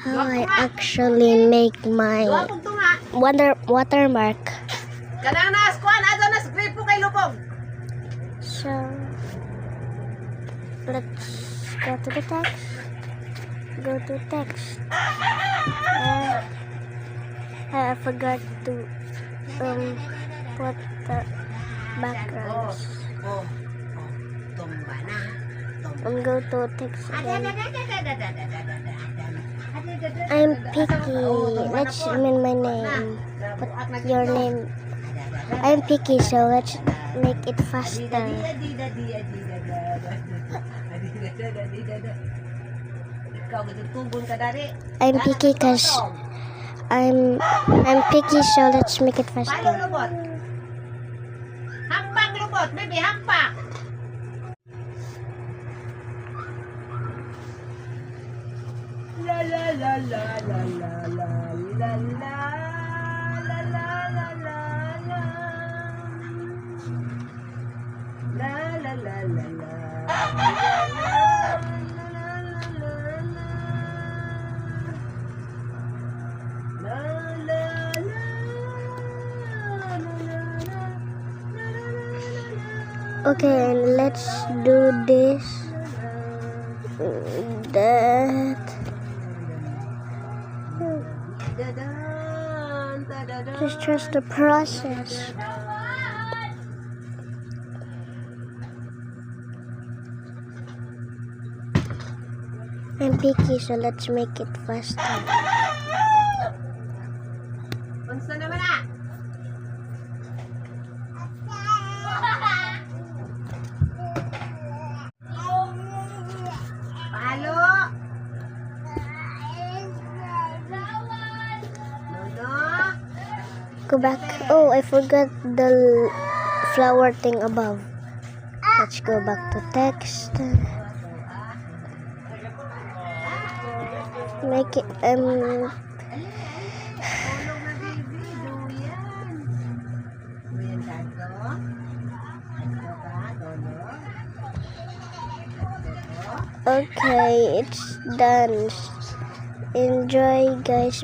how I actually make my watermark. Kanang nas kuan ato nas gripo kay lubog. So let's go to the text. Go to text. I forgot to put the backgrounds. Tumba na. Go to text again. I'm picky. Let's mean my name. Put your name. I'm picky, so let's make it faster. I'm picky cause I'm picky, so let's make it faster. Hampak lubot, baby, hampak. La la la la la la la la la la la la la la la la la la. Okay, and let's do this. That. Just trust the process. I'm picky, so let's make it faster. Unsa naman na? Palo. Go back. Oh, I forgot the flower thing above. Let's go back to text. Make it okay, it's done. Enjoy, guys.